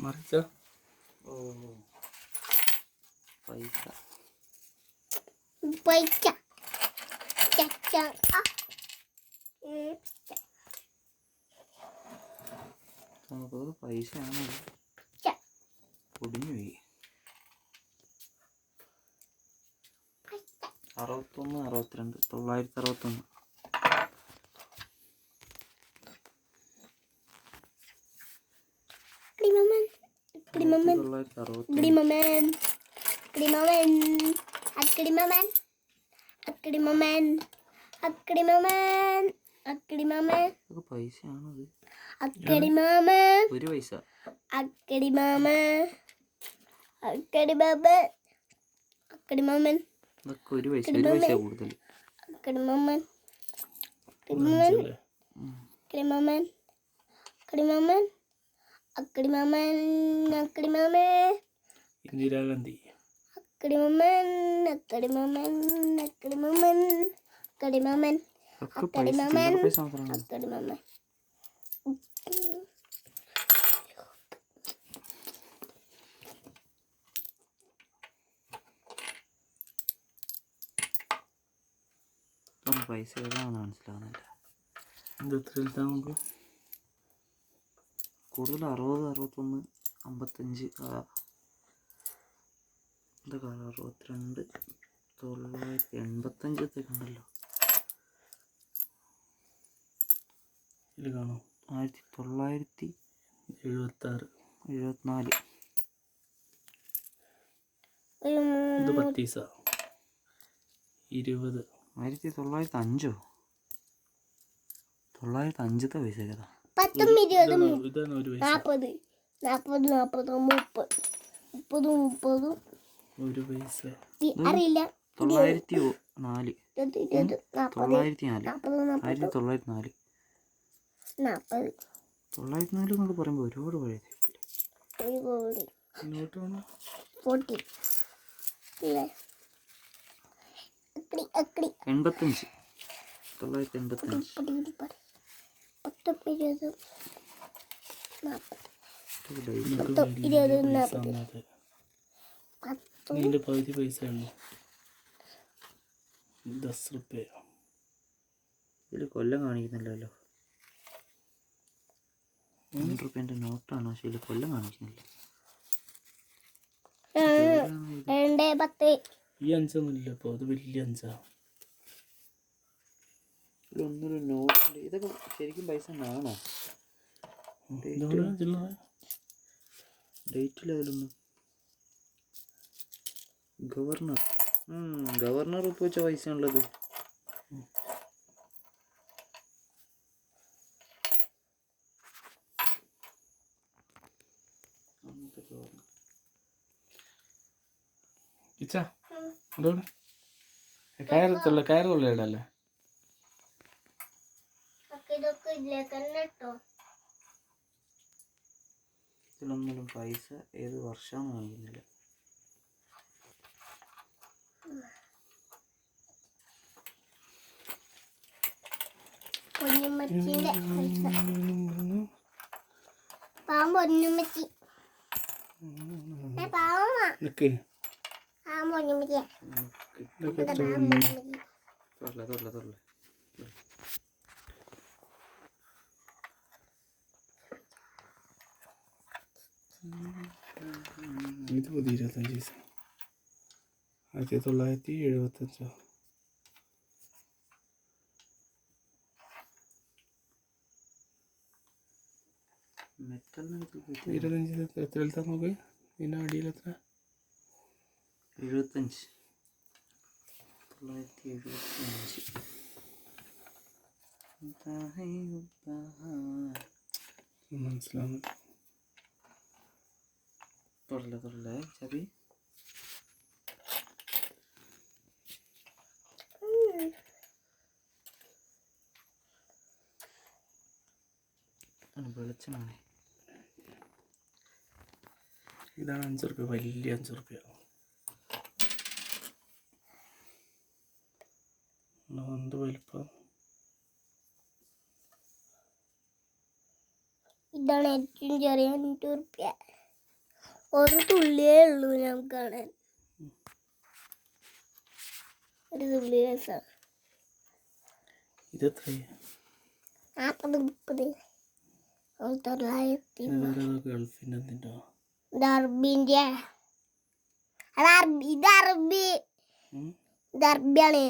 മറിച്ചോ. ഓ പൈസ പൈസ നമുക്ക് പൈസയാണ് പൊടിഞ്ഞു പോയി. 61 62 961. പൈസയാണത്. 1 പൈസ. ഇതൊക്കെ 1 പൈസ. 1 പൈസ കൂടുതൽ. ഇന്ദിരാഗാന്ധി. ഒക്കെ പൈസ മാത്രമാണ്. പൈസ ഏതാണെന്ന് മനസ്സിലാവുന്നില്ല. നമുക്ക് കൂടുതൽ 60 61 55 ഇതൊക്കെ 62 985 ഉണ്ടല്ലോ. ഇത് കാണോ 1976 74. ഇത് 10 പൈസ 20. 1905 905 പൈസ ഏതാ? 10 20 40 30 1 പൈസ അറിയില്ല. 904 1904 എന്നൊക്കെ പറയുമ്പോൾ ഒരുപാട് പഴയ. 85 ഇതിന്റെ പകുതി പൈസ ഉള്ളൂ. 10 രൂപ. ഇതിൽ കൊല്ലം കാണിക്കുന്നില്ലല്ലോ. 1 രൂപേൻ്റെ നോട്ടാണ്, പക്ഷേ ഇതിൽ കൊല്ലം കാണിക്കുന്നില്ല. ഈ 5 ഒന്നുമില്ല. ഇപ്പോൾ അത് വലിയ 5. ഒന്നൊരു നോട്ടുണ്ട്. ഇതൊക്കെ ശരിക്കും പൈസ ആണോ? ഡേറ്റിൽ അതിലൊന്നും. ഗവർണർ ഒപ്പുവെച്ച പൈസ ഉള്ളത്. കയറുള്ള ഇടല്ലേ. ഇതിലൊന്നും പൈസ ഏത് വർഷമാണെന്ന് കാണിക്കുന്നില്ല. ഇത് 25 പൈസ 1975. എത്ര എടുത്താൽ നോക്ക്. ഇതിൻ്റെ അടിയിൽ എത്ര? 75 1975 മനസ്സിലാവുന്നു. തൊടല്ലേ ചവി. വെളിച്ചമാണ്. ഇതാണ് 5 രൂപ. വലിയ 5 രൂപ. എന്ത് വലിപ്പം. ഇതാണ് ഏറ്റവും ചെറിയ 5 രൂപ. ഒരു തുള്ളിയേ ഉള്ളൂ നമുക്ക് കാണാൻ. ഒരു തുള്ളി രസം. ഇതെത്രയാ? 40 30 900. ഗൾഫിൻ്റെ എന്തിൻ്റെ ഇത് അറബിൻ്റെ. ഇത് അറബി. ഇത് അറബിയാണ്.